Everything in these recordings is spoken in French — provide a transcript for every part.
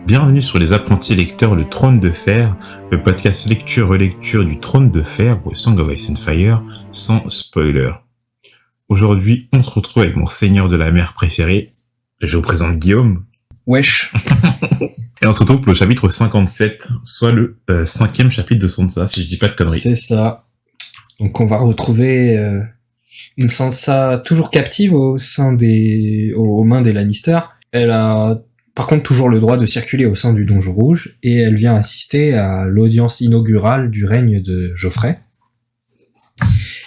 Bienvenue sur Les Apprentis Lecteurs, le Trône de Fer, le podcast lecture-relecture du Trône de Fer ou Song of Ice and Fire, sans spoiler. Aujourd'hui, on se retrouve avec mon seigneur de la mer préféré. Je vous présente Guillaume. Wesh. Et on se retrouve pour le chapitre 57, soit le 5e chapitre de Sansa, si je dis pas de conneries. C'est ça. Donc on va retrouver une Sansa toujours captive aux mains des Lannister. Elle a par contre toujours le droit de circuler au sein du Donjon Rouge, et elle vient assister à l'audience inaugurale du règne de Joffrey.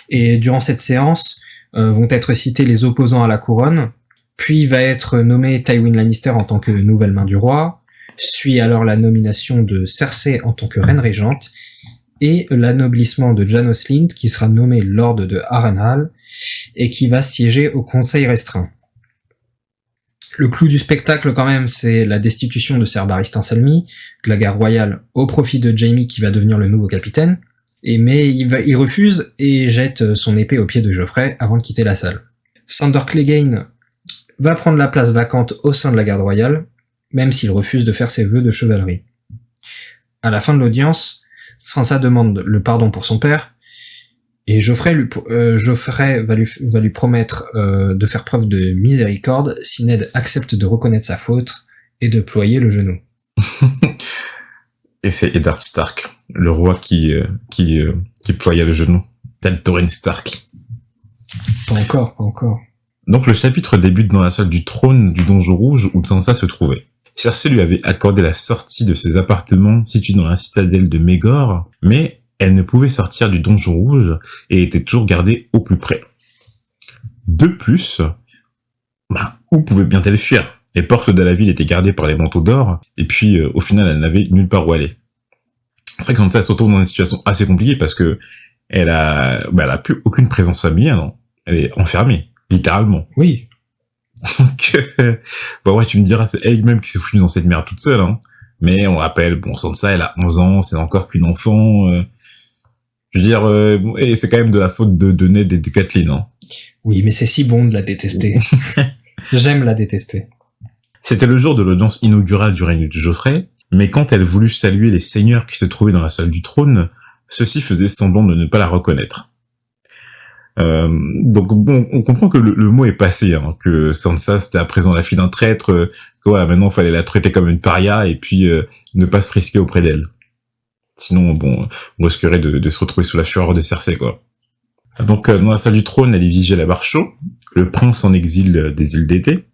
Et durant cette séance, vont être cités les opposants à la couronne, puis va être nommé Tywin Lannister en tant que nouvelle main du roi, suit alors la nomination de Cersei en tant que reine régente, et l'anoblissement de Janos Slynt, qui sera nommé Lord de Harrenhal, et qui va siéger au Conseil restreint. Le clou du spectacle quand même, c'est la destitution de Ser Barristan Selmy, de la garde royale, au profit de Jaime qui va devenir le nouveau capitaine, mais il refuse et jette son épée aux pieds de Joffrey avant de quitter la salle. Sandor Clegane va prendre la place vacante au sein de la garde royale, même s'il refuse de faire ses vœux de chevalerie. À la fin de l'audience, Sansa demande le pardon pour son père, et Joffrey va lui promettre de faire preuve de miséricorde si Ned accepte de reconnaître sa faute et de ployer le genou. Et c'est Eddard Stark, le roi qui ploya le genou. Tel Thorin Stark. Pas encore. Donc le chapitre débute dans la salle du trône du Donjon Rouge où Sansa se trouvait. Cersei lui avait accordé la sortie de ses appartements situés dans la citadelle de Mégor, mais elle ne pouvait sortir du Donjon Rouge et était toujours gardée au plus près. De plus, où pouvait bien-elle fuir? Les portes de la ville étaient gardées par les manteaux d'or, et puis au final elle n'avait nulle part où aller. C'est vrai que Sansa se retrouve dans une situation assez compliquée parce que elle a plus aucune présence familiale, non? Elle est enfermée, littéralement. Oui. Donc, tu me diras, c'est elle-même qui s'est foutue dans cette merde toute seule, hein. Mais on rappelle, Sansa, elle a 11 ans, c'est encore qu'une enfant, je veux dire, et c'est quand même de la faute de Ned et de Catelyn, hein. Oui, mais c'est si bon de la détester. J'aime la détester. C'était le jour de l'audience inaugurale du règne de Joffrey, mais quand elle voulut saluer les seigneurs qui se trouvaient dans la salle du trône, ceux-ci faisaient semblant de ne pas la reconnaître. Donc on comprend que le mot est passé, hein, que Sansa c'était à présent la fille d'un traître, que voilà, maintenant fallait la traiter comme une paria et puis ne pas se risquer auprès d'elle. Sinon on risquerait de se retrouver sous la fureur de Cersei, quoi. Donc dans la salle du trône, elle y vigeait la Barchot, le prince en exil des îles d'été,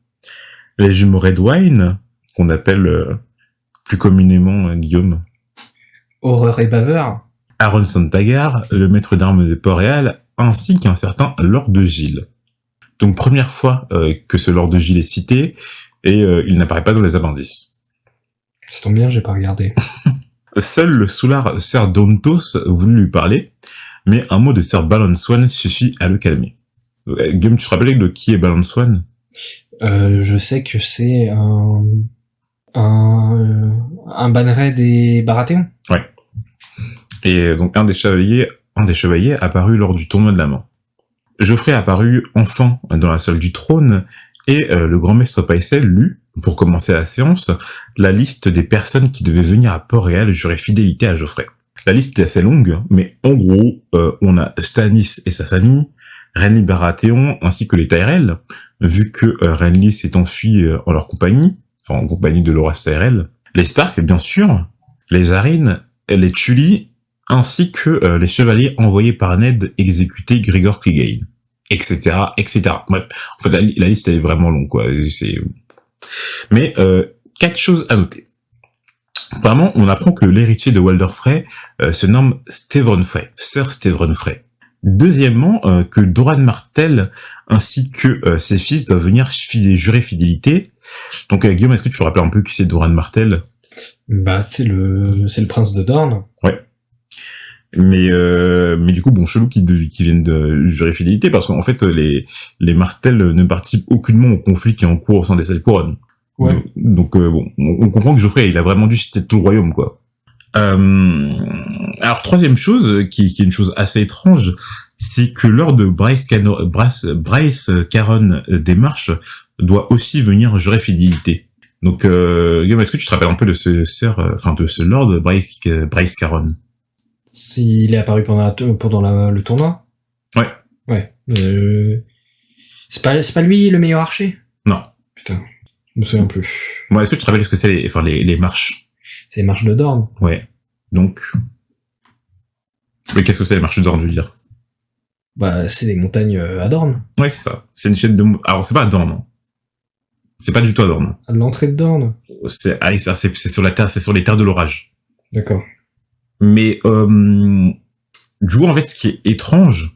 les jumeaux Redwyne, qu'on appelle plus communément Guillaume, Horreur et baveur, Aron Santagar, le maître d'armes de Port-Réal, ainsi qu'un certain Lord de Gilles. Donc première fois que ce Lord de Gilles est cité, et il n'apparaît pas dans les appendices. Ça tombe bien, j'ai pas regardé. Seul le soulard Ser Dontos voulut lui parler, mais un mot de Ser Balon Swan suffit à le calmer. Guillaume, tu te rappelles de qui est Balon Swan? Je sais que c'est un banneret des Baratheons. Ouais. Et donc un des chevaliers apparut lors du tournoi de la mort. Geoffrey apparut enfin dans la salle du trône, et le grand maître Paisel lut, pour commencer la séance, la liste des personnes qui devaient venir à Port-Réal jurer fidélité à Geoffrey. La liste est assez longue, mais en gros, on a Stannis et sa famille, Renly Baratheon, ainsi que les Tyrell, vu que Renly s'est enfui en leur compagnie, enfin en compagnie de Loras Tyrell, les Stark, bien sûr, les Arryn, les Tully, ainsi que les chevaliers envoyés par Ned exécuter Gregor Clegane, etc., etc. Bref, en fait, la liste elle est vraiment longue, quoi. Mais 4 choses à noter. Apparemment, on apprend que l'héritier de Walder Frey se nomme Stevron Frey, Sir Stevron Frey. Deuxièmement, que Doran Martell ainsi que ses fils doivent venir jurer fidélité. Donc Guillaume, est-ce que tu peux rappeler un peu qui c'est Doran Martell? C'est le prince de Dorne. Ouais. Mais du coup, chelou qui viennent de jurer fidélité, parce qu'en fait, les Martell ne participent aucunement au conflit qui est en cours au sein des 7 couronnes. Ouais. Donc on comprend que Geoffrey, il a vraiment dû citer tout le royaume, quoi. Alors, troisième chose, qui est une chose assez étrange, c'est que lors de Bryce Caron des Marches, doit aussi venir jurer fidélité. Donc, Guillaume, est-ce que tu te rappelles un peu de de ce Lord Bryce Caron? Il est apparu pendant le tournoi? Ouais. Ouais. C'est pas lui le meilleur archer? Non. Putain. Je me souviens plus. Bon, est-ce que tu te rappelles ce que c'est les marches? C'est les marches de Dorne. Ouais. Donc. Mais qu'est-ce que c'est les marches de Dorne, je veux dire? Bah, c'est des montagnes à Dorne. Ouais, c'est ça. C'est une chaîne de... Alors, c'est pas à Dorne, non. C'est pas du tout à Dorne. À l'entrée de Dorne. C'est sur la terre, c'est sur les terres de l'orage. D'accord. Mais, du coup, en fait, ce qui est étrange,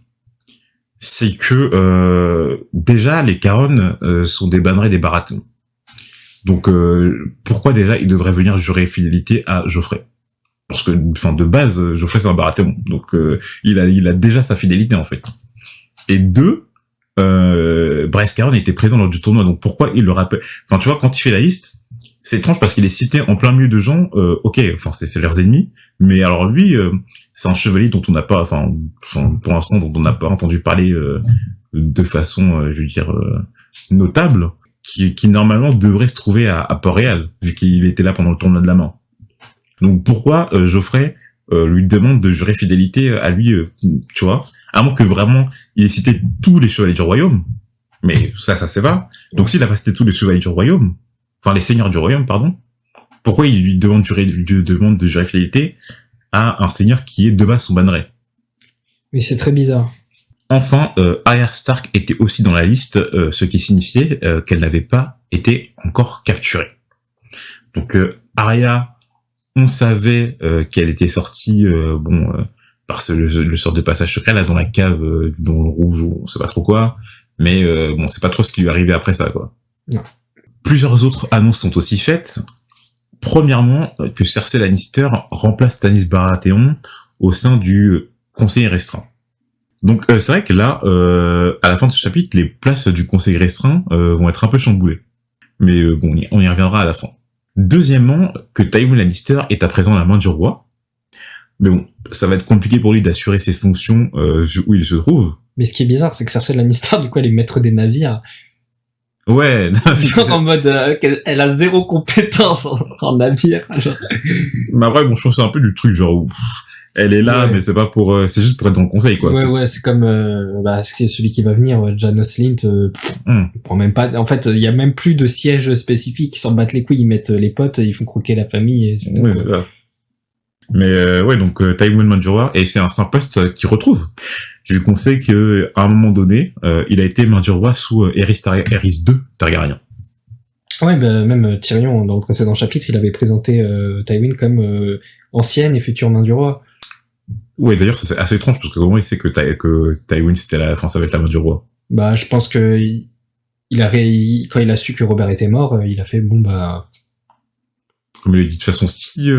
c'est que, déjà, les Caron, sont des bannerets des Baratheons. Donc, pourquoi déjà ils devraient venir jurer fidélité à Joffrey? Parce que, enfin, de base, Joffrey c'est un Baratheon. Donc, il a déjà sa fidélité, en fait. Et deux, Bryce Caron était présent lors du tournoi, donc pourquoi il le rappelle? Enfin, tu vois, quand il fait la liste, c'est étrange parce qu'il est cité en plein milieu de gens, ok, enfin, c'est leurs ennemis, mais alors lui, c'est un chevalier dont on n'a pas, enfin, pour l'instant, dont on n'a pas entendu parler de façon, je veux dire, notable, qui normalement devrait se trouver à Port-Réal, vu qu'il était là pendant le tournoi de la mort. Donc pourquoi Geoffrey lui demande de jurer fidélité à lui, tu vois, à moins que vraiment il ait cité tous les chevaliers du royaume, mais ça c'est pas. Donc s'il a pas cité tous les chevaliers du royaume, enfin les seigneurs du royaume, pardon, pourquoi il lui demande de jurer fidélité à un seigneur qui est de base son banneret? Oui, c'est très bizarre. Enfin, Arya Stark était aussi dans la liste, ce qui signifiait qu'elle n'avait pas été encore capturée. Donc Arya, on savait qu'elle était sortie, par le sort de passage secret là dans la cave, dans le rouge ou on sait pas trop quoi, mais bon, c'est pas trop ce qui lui arrivait après ça, quoi. Non. Plusieurs autres annonces sont aussi faites. Premièrement, que Cersei Lannister remplace Stannis Baratheon au sein du Conseil restreint. Donc c'est vrai que là, à la fin de ce chapitre, les places du Conseil restreint vont être un peu chamboulées. Mais bon, on y reviendra à la fin. Deuxièmement, que Tywin Lannister est à présent à la main du roi. Mais bon, ça va être compliqué pour lui d'assurer ses fonctions où il se trouve. Mais ce qui est bizarre, c'est que Cersei Lannister, du coup, elle est maître des navires. Ouais. Genre en mode, elle a zéro compétence en navire. Genre. Mais après, bon, je pense que c'est un peu du truc, genre, elle est là, ouais. Mais c'est pas pour, c'est juste pour être dans le conseil, quoi. Ouais, c'est comme, c'est celui qui va venir, Janos Slint, il prend même pas, en fait, il y a même plus de siège spécifique, ils s'en battent les couilles, ils mettent les potes, ils font croquer la famille, et c'est tout. Ouais, c'est ça. Mais, ouais, donc, Tywin Manduroy, et c'est un poste qu'il retrouve. Je lui conseille que, à un moment donné, il a été Manduroy sous Aerys II Targaryen. Ouais, même Tyrion, dans le précédent chapitre, il avait présenté Tywin comme ancienne et future main du roi. Ouais, d'ailleurs, c'est assez étrange, parce que comment il sait que Tywin, ça va être la main du roi? Bah, je pense que quand il a su que Robert était mort, il a fait, bon, bah... Comme il a dit de façon si...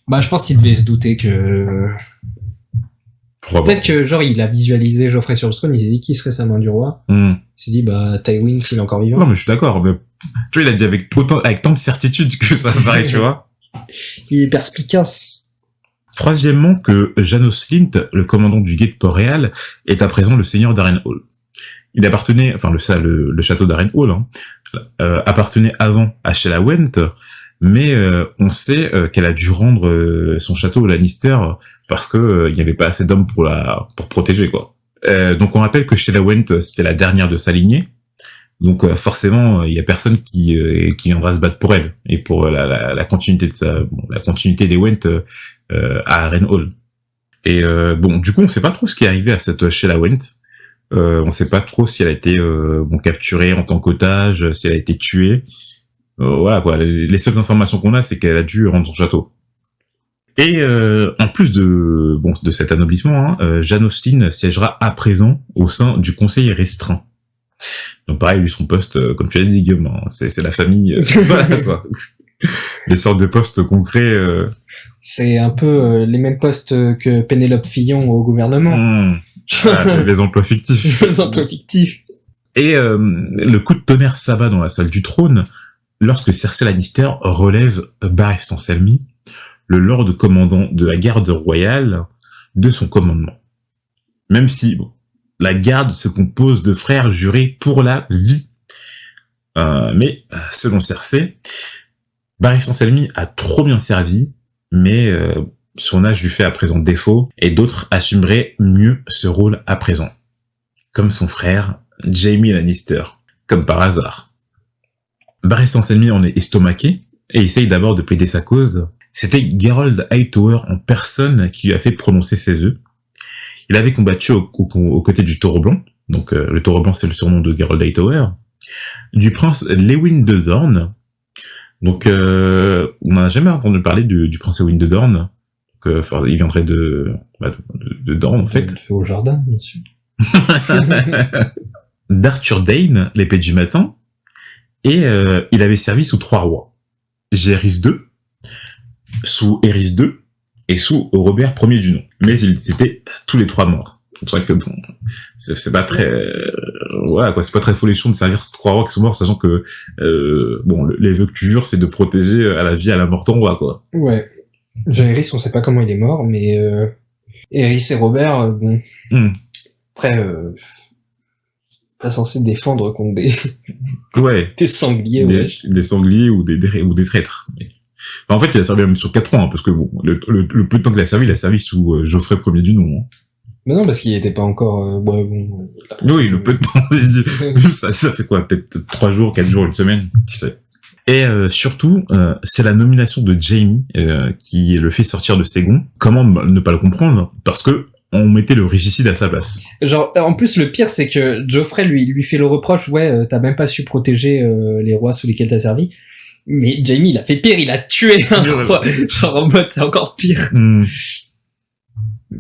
Bah, je pense qu'il devait se douter que... Peut-être que, genre, il a visualisé Geoffrey sur le trône, il s'est dit qui serait sa main du roi. Il s'est dit, bah, Tywin, s'il est encore vivant. Non, mais je suis d'accord, mais, tu vois, il a dit avec tant de certitude que ça paraît, tu vois. Il est perspicace. Troisièmement, que Janos Slint, le commandant du guet de Port-Réal, est à présent le seigneur d'Harrenhal. Il appartenait, enfin, le château d'Harrenhal, appartenait avant à Shella Went, mais on sait qu'elle a dû rendre son château au Lannister parce que il n'y avait pas assez d'hommes pour protéger, quoi. Donc on rappelle que Shella Went, c'était la dernière de sa lignée, donc forcément il y a personne qui viendra se battre pour elle et pour la continuité de la continuité des Went à Harrenhal. Et bon, du coup on sait pas trop ce qui est arrivé à cette Shella Went. On sait pas trop si elle a été capturée en tant qu'otage, si elle a été tuée. Voilà, quoi. Les seules informations qu'on a, c'est qu'elle a dû rendre son château. Et en plus de cet anoblissement, Janos Slint siégera à présent au sein du conseil restreint. Donc pareil, lui son poste, comme tu l'as dit, Guillaume, c'est la famille. Voilà, quoi. Les sortes de postes concrets. C'est un peu les mêmes postes que Pénélope Fillon au gouvernement. Les emplois fictifs. Les emplois fictifs. Et le coup de tonnerre s'abat dans la salle du trône lorsque Cersei Lannister relève Barristan Selmy, le lord commandant de la garde royale, de son commandement. Même si la garde se compose de frères jurés pour la vie. Mais selon Cersei, Barristan Selmy a trop bien servi, mais son âge lui fait à présent défaut, et d'autres assumeraient mieux ce rôle à présent. Comme son frère, Jaime Lannister, comme par hasard. Barristan Selmy en est estomaqué, et essaye d'abord de plaider sa cause. C'était Gerold Hightower en personne qui lui a fait prononcer ses vœux. Il avait combattu aux côtés du Taureau Blanc, donc le Taureau Blanc c'est le surnom de Gerold Hightower, du prince Lewyn de Dorne. Donc on n'en a jamais entendu parler du prince Lewyn de Dorne. Il viendrait de Dorne en fait. Au jardin, bien sûr. D'Arthur Dayne, l'épée du matin, et il avait servi sous 3 rois. Jaehaerys II, sous Aerys II, et sous Robert Ier du nom. Mais ils étaient tous les 3 morts. C'est vrai que bon, c'est pas très, voilà quoi, c'est pas très folichon de servir ces 3 rois qui sont morts, sachant que bon, les vœux que tu jures, c'est de protéger à la vie, à la mort ton roi, quoi. Ouais. Jaehaerys, on sait pas comment il est mort, mais Aerys et Robert, bon. Après, pas censé défendre contre des sangliers, des sangliers ou des traîtres. Enfin, en fait, il a servi même sur 4 ans, hein, parce que bon, le peu de temps qu'il a servi sous Geoffrey Ier du nom. Hein. Mais non, parce qu'il était pas encore, oui, le peu de temps, ça fait quoi, peut-être 3 jours, 4 jours, une semaine, qui sait. Et surtout, c'est la nomination de Jaime qui le fait sortir de ses gonds. Comment ne pas le comprendre? Parce que on mettait le régicide à sa place. Genre, en plus, le pire, c'est que Geoffrey lui fait le reproche, t'as même pas su protéger les rois sous lesquels t'as servi. Mais Jaime, il a fait pire, il a tué un roi. Genre, en mode, c'est encore pire.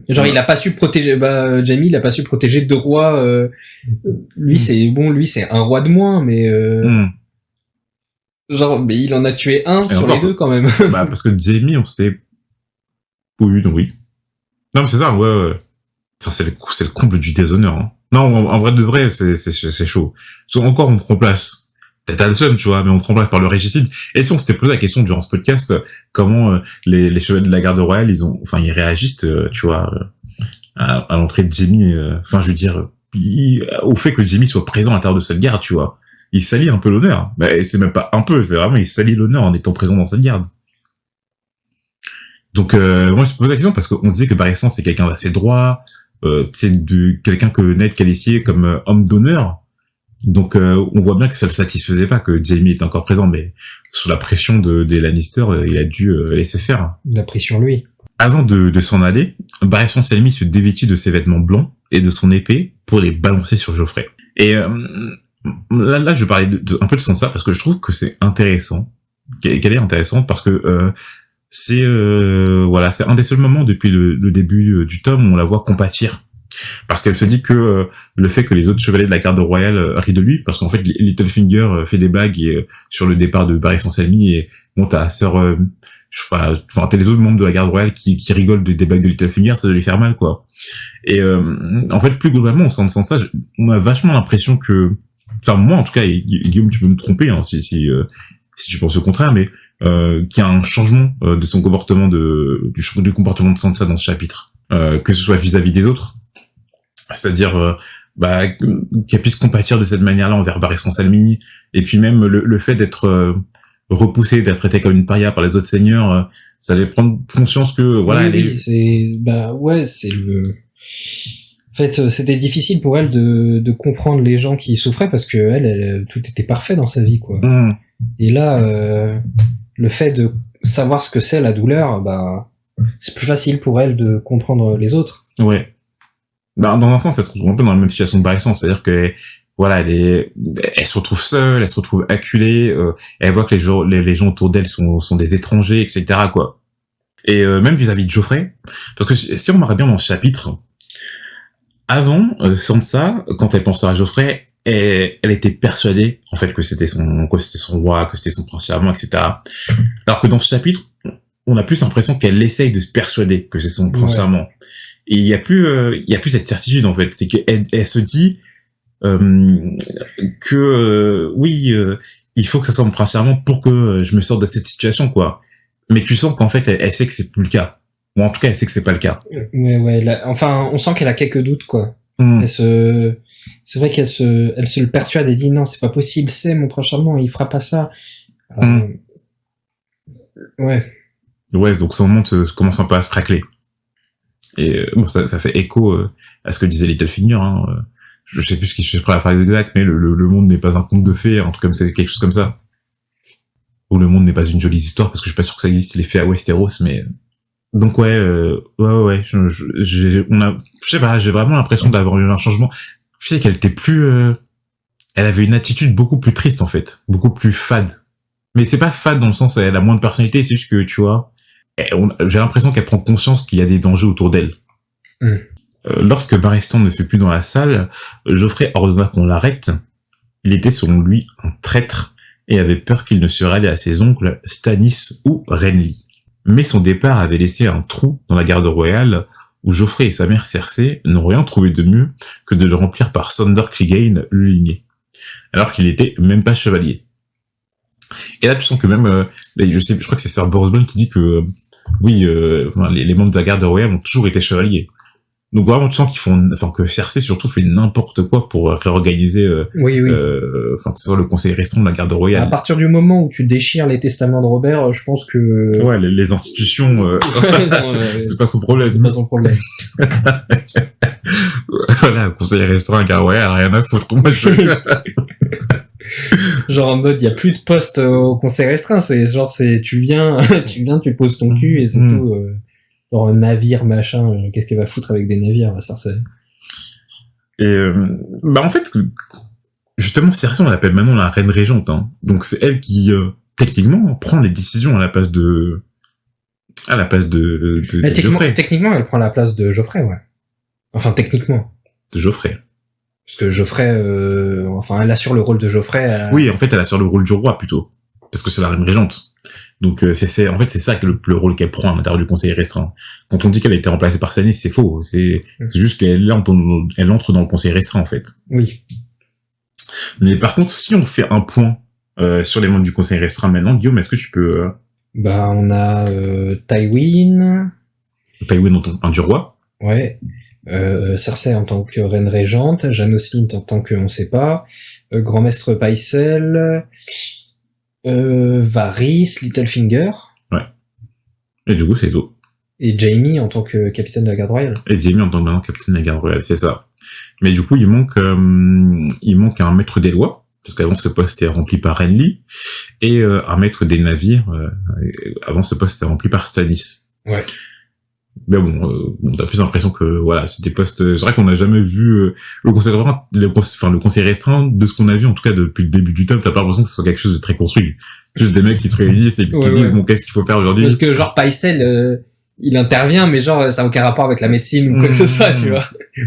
Genre, il a pas su protéger, Jaime, il a pas su protéger 2 rois, lui, c'est un roi de moins, mais genre, mais il en a tué un sur les 2, quand même. Parce que Jaime, on sait, oui. Non, mais c'est ça, ouais. Ça, c'est le comble du déshonneur, hein. Non, en vrai de vrai, c'est chaud. Encore, on te remplace. Peut-être à le seum, tu vois, mais on te remplace par le régicide. Et tu sais, on s'était posé la question durant ce podcast, comment les chevaliers de la garde royale, ils réagissent, tu vois, à l'entrée de Jaime, je veux dire, au fait que Jaime soit présent à l'intérieur de cette garde, tu vois. Il salit un peu l'honneur. Mais c'est même pas un peu, c'est vraiment, il salit l'honneur en étant présent dans cette garde. Donc moi je me pose la question parce qu'on disait que Barristan c'est quelqu'un d'assez droit, c'est quelqu'un que Ned qualifiait comme homme d'honneur. Donc on voit bien que ça le satisfaisait pas que Jaime était encore présent, mais sous la pression des Lannister, il a dû laisser faire. La pression lui. Avant de s'en aller, Barristan Selmy se dévêtit de ses vêtements blancs et de son épée pour les balancer sur Geoffrey. Et là je vais parler un peu de Sansa parce que je trouve que c'est intéressant, qu'elle est intéressante parce que c'est c'est un des seuls moments depuis le début du tome où on la voit compatir, parce qu'elle se dit que le fait que les autres chevaliers de la garde royale rient de lui, parce qu'en fait Littlefinger fait des blagues sur le départ de Barristan Selmy, et bon t'as sœur t'as les autres membres de la garde royale qui rigolent des blagues de Littlefinger, ça doit lui faire mal quoi. Et en fait plus globalement on sent ça, on a vachement l'impression que, enfin moi en tout cas, et Guillaume tu peux me tromper hein, si tu penses le contraire, mais qu'il y a un changement de son comportement, du comportement de Sansa dans ce chapitre, que ce soit vis-à-vis des autres, c'est-à-dire qu'elle puisse compatir de cette manière-là envers Barristan Selmy, et puis même le fait d'être repoussée, d'être traitée comme une paria par les autres seigneurs, ça allait prendre conscience que c'est le. En fait, c'était difficile pour elle de comprendre les gens qui souffraient parce que elle tout était parfait dans sa vie quoi. Et là, le fait de savoir ce que c'est la douleur, c'est plus facile pour elle de comprendre les autres. Ouais. Dans un sens, elle se retrouve un peu dans la même situation que Barristan, c'est-à-dire que elle se retrouve seule, elle se retrouve acculée, elle voit que les gens autour d'elle sont des étrangers, etc. quoi. Et même vis-à-vis de Geoffrey, parce que si on remarque bien dans ce chapitre, avant Sansa, quand elle pensait à Geoffrey, elle était persuadée en fait que c'était son roi, que c'était son prince charmant, etc. Alors que dans ce chapitre, on a plus l'impression qu'elle essaye de se persuader que c'est son prince charmant. Et il y a plus cette certitude en fait, c'est qu'elle se dit il faut que ça soit mon prince charmant pour que je me sorte de cette situation quoi. Mais tu sens qu'en fait elle sait que c'est plus le cas. Ou en tout cas elle sait que c'est pas le cas. Ouais, on sent qu'elle a quelques doutes quoi. c'est vrai elle se le persuade et dit non, c'est pas possible, c'est mon prince charmant, il fera pas ça. Ouais. Ouais, donc son monde commence un peu à se craqueler. Et bon, ça fait écho à ce que disait Littlefinger. Hein. Je sais plus je suis prêt à la phrase exacte, mais le monde n'est pas un conte de fées, un truc comme c'est quelque chose comme ça. Ou le monde n'est pas une jolie histoire, parce que je suis pas sûr que ça existe les fées à Westeros, mais donc ouais, je sais pas, j'ai vraiment l'impression d'avoir eu un changement. Je sais qu'elle était plus, elle avait une attitude beaucoup plus triste en fait, beaucoup plus fade. Mais c'est pas fade dans le sens elle a moins de personnalité, c'est juste que tu vois, j'ai l'impression qu'elle prend conscience qu'il y a des dangers autour d'elle. Lorsque Barristan ne fut plus dans la salle, Joffrey ordonna qu'on l'arrête. Il était selon lui un traître et avait peur qu'il ne se rallie à ses oncles Stannis ou Renly. Mais son départ avait laissé un trou dans la garde royale où Joffrey et sa mère Cersei n'ont rien trouvé de mieux que de le remplir par Sandor Clegane, le ligné, alors qu'il n'était même pas chevalier. Et là, tu sens que même, je crois que c'est Sir Boros qui dit que oui, les membres de la garde royale ont toujours été chevaliers. Donc vraiment, tu sens que Cersei surtout fait n'importe quoi pour réorganiser, oui. que ce soit le conseil restreint de la garde royale. À partir du moment où tu déchires les testaments de Robert, je pense que... Ouais, les institutions, c'est pas son problème. C'est pas son problème. Voilà, le conseil restreint, garde royale, rien à foutre. Moi, genre en mode, il y a plus de poste au conseil restreint, tu viens, tu poses ton cul et c'est tout. Genre un navire, machin, qu'est-ce qu'elle va foutre avec des navires, Cersei? Et en fait, justement, Cersei, on l'appelle maintenant la reine régente, hein. Donc c'est elle qui, techniquement, prend les décisions à la place de Joffrey. Techniquement, elle prend la place de Joffrey, ouais. Enfin, techniquement. De Joffrey. Parce que Joffrey, elle assure le rôle de Joffrey. Oui, en fait, elle assure le rôle du roi, plutôt. Parce que c'est la reine régente. Donc c'est ça que le rôle qu'elle prend à l'intérieur du conseil restreint. Quand on dit qu'elle a été remplacée par Stannis, c'est faux. C'est juste qu'elle entre dans le conseil restreint en fait. Oui. Mais par contre, si on fait un point sur les membres du conseil restreint maintenant, Guillaume, est-ce que tu peux on a Tywin en tant que du roi. Ouais. Cersei en tant que reine régente, Janos Slynt en tant que on sait pas, Grand Maître Pycelle, Varys, Littlefinger. Ouais. Et du coup, c'est tout. Et Jaime en tant que capitaine de la garde royale. Et Jaime en tant que capitaine de la garde royale, c'est ça. Mais du coup, il manque un maître des lois, parce qu'avant ce poste est rempli par Renly, et un maître des navires, avant ce poste est rempli par Stannis. Ouais. Mais t'as plus l'impression que voilà, c'est des postes. C'est vrai qu'on n'a jamais vu le conseil restreint de ce qu'on a vu en tout cas depuis le début du tome. T'as pas l'impression que ce soit quelque chose de très construit. Juste des mecs qui se réunissent et qui disent bon, qu'est-ce qu'il faut faire aujourd'hui. Parce que genre Pycelle, il intervient, mais genre ça a aucun rapport avec la médecine ou quoi que ce soit, tu vois,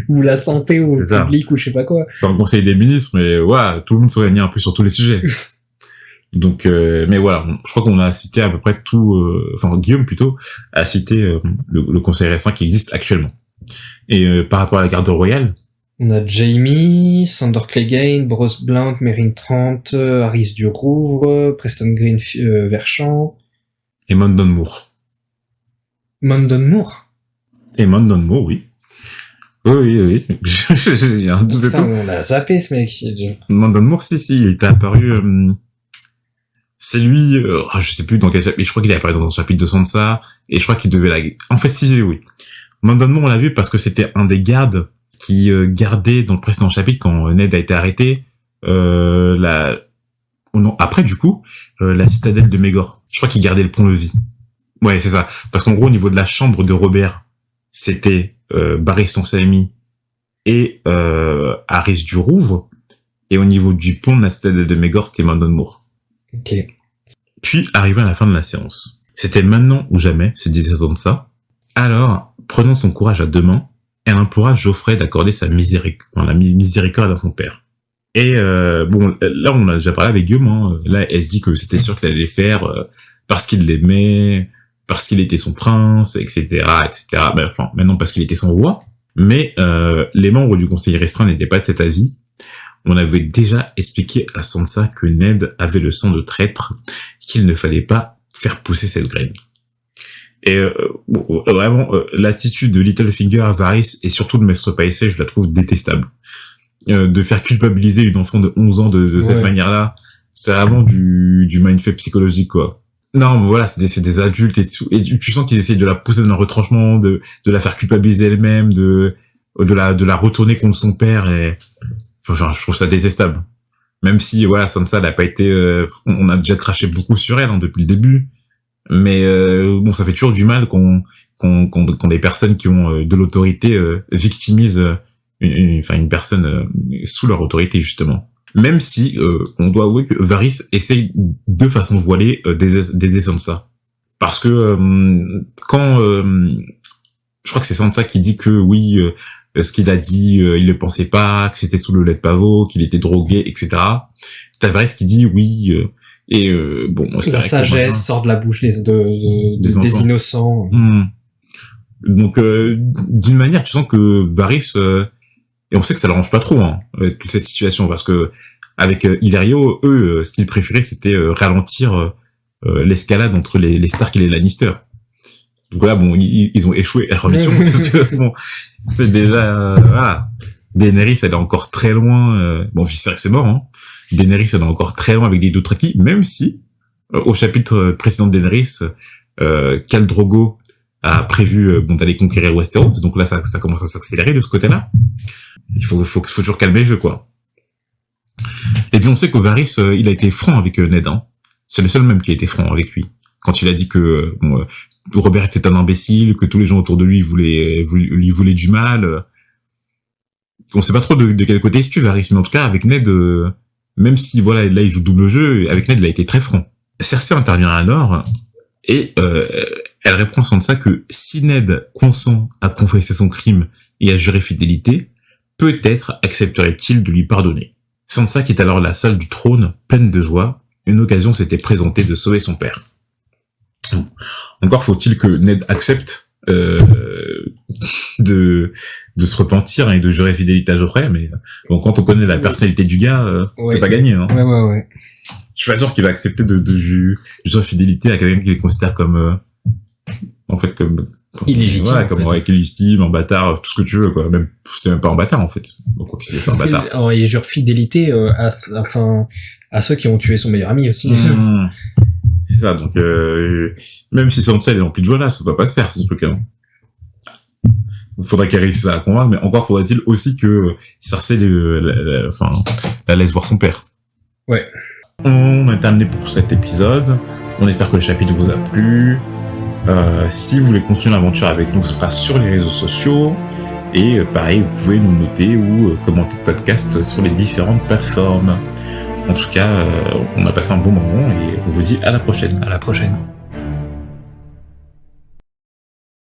ou la santé ou le public ou je sais pas quoi. C'est un conseil des ministres, mais ouais, tout le monde se réunit un peu sur tous les sujets. Donc, mais voilà, je crois qu'on a cité à peu près tout, Guillaume plutôt a cité le conseil restreint qui existe actuellement. Et par rapport à la garde royale, on a Jaime, Sandor Clegane, Bros Blount, Meryn Trant, Harys du Rouvre, Preston Green Verchamp et Mondon Moore. Mondon Moore. Et Mondon Moore, oui. Oui. Il y a un doute et tout. On l'a zappé ce mec. Mondon Moore, si, il était apparu. C'est lui, je sais plus dans quel chapitre, je crois qu'il est apparu dans un chapitre de Sansa, et je crois qu'il devait en fait, si, oui. Mondon Moore, on l'a vu parce que c'était un des gardes qui gardait dans le précédent chapitre quand Ned a été arrêté, après, du coup, la citadelle de Mégor. Je crois qu'il gardait le pont-levis. Ouais, c'est ça. Parce qu'en gros, au niveau de la chambre de Robert, c'était Barristan sans Salmi et Harys du Rouvre, et au niveau du pont de la citadelle de Mégor, c'était Mondon Moore. Ok. Puis, arrivé à la fin de la séance. C'était maintenant ou jamais, se disait Sansa. Alors, prenant son courage à deux mains, elle implora Joffrey d'accorder la miséricorde à son père. Et là, on a déjà parlé avec Guillaume, hein. Là, elle se dit que c'était sûr qu'elle allait le faire parce qu'il l'aimait, parce qu'il était son prince, etc., etc. Maintenant parce qu'il était son roi. Mais les membres du conseil restreint n'étaient pas de cet avis. On avait déjà expliqué à Sansa que Ned avait le sang de traître, qu'il ne fallait pas faire pousser cette graine. Et vraiment, l'attitude de Littlefinger, Varys et surtout de Maître Pycelle, je la trouve détestable. de faire culpabiliser une enfant de 11 ans de cette manière-là, c'est vraiment du mindfuck psychologique, quoi. Non, mais voilà, c'est des adultes et tout. Et tu sens qu'ils essayent de la pousser dans un retranchement, de la faire culpabiliser elle-même, de la retourner contre son père et, enfin, je trouve ça détestable. Même si, voilà, Sansa, elle a pas été, on a déjà craché beaucoup sur elle, depuis le début. Mais, bon, ça fait toujours du mal quand des personnes qui ont de l'autorité, victimisent, une personne, sous leur autorité, justement. Même si on doit avouer que Varys essaye de façon voilée d'aider Sansa. Parce que quand je crois que c'est Sansa qui dit que oui, ce qu'il a dit, il le pensait pas, que c'était sous le lait de pavot, qu'il était drogué, etc. T'as Varys qui dit oui, bon, c'est la vrai sagesse sort de la bouche des innocents. Donc d'une manière, tu sens que Varys et on sait que ça l'arrange pas trop, toute cette situation, parce que avec Illyrio, eux, ce qu'ils préféraient, c'était ralentir l'escalade entre les Stark et les Lannister. Donc là, bon, ils ont échoué à leur mission, parce que bon, c'est déjà voilà. Daenerys, elle est encore très loin. Bon, Viserys c'est mort, Daenerys, elle est encore très loin avec des Dothraki, même si au chapitre précédent de Daenerys, Khal Drogo a prévu d'aller conquérir Westeros, donc là ça commence à s'accélérer de ce côté-là. Il faut toujours calmer le jeu, quoi. Et puis on sait que Varys, il a été franc avec Ned, C'est le seul même qui a été franc avec lui. Quand il a dit que Robert était un imbécile, que tous les gens autour de lui lui voulaient du mal. On sait pas trop de quel côté il se tue, Varys, mais en tout cas avec Ned, même si voilà là il joue double jeu, avec Ned il a été très franc. Cersei intervient à Nord et elle répond sans ça que si Ned consent à confesser son crime et à jurer fidélité, peut-être accepterait-il de lui pardonner. Sansa quitte alors la salle du trône, pleine de joie. Une occasion s'était présentée de sauver son père. Encore faut-il que Ned accepte de se repentir et de jurer fidélité à Joffrey, mais bon, quand on connaît la personnalité du gars, c'est pas gagné. Ouais. Je suis pas sûr qu'il va accepter de jurer fidélité à quelqu'un qu'il considère comme illégitime, voilà, comme illégitime, en bâtard, tout ce que tu veux, quoi. Même, c'est même pas en bâtard, en fait. Donc, c'est un bâtard. Alors, il jure fidélité, à ceux qui ont tué son meilleur ami aussi. C'est ça, donc, même si Sansa elle est remplie de joie là, ça va pas se faire, ce truc-là. Il faudrait qu'elle réussisse à la convaincre, mais encore faudrait-il aussi que Cersei la laisse voir son père. Ouais. On a terminé pour cet épisode. On espère que le chapitre vous a plu. Si vous voulez continuer l'aventure avec nous, ce sera sur les réseaux sociaux. Et pareil, vous pouvez nous noter ou commenter le podcast sur les différentes plateformes. En tout cas, on a passé un bon moment et on vous dit à la prochaine. À la prochaine.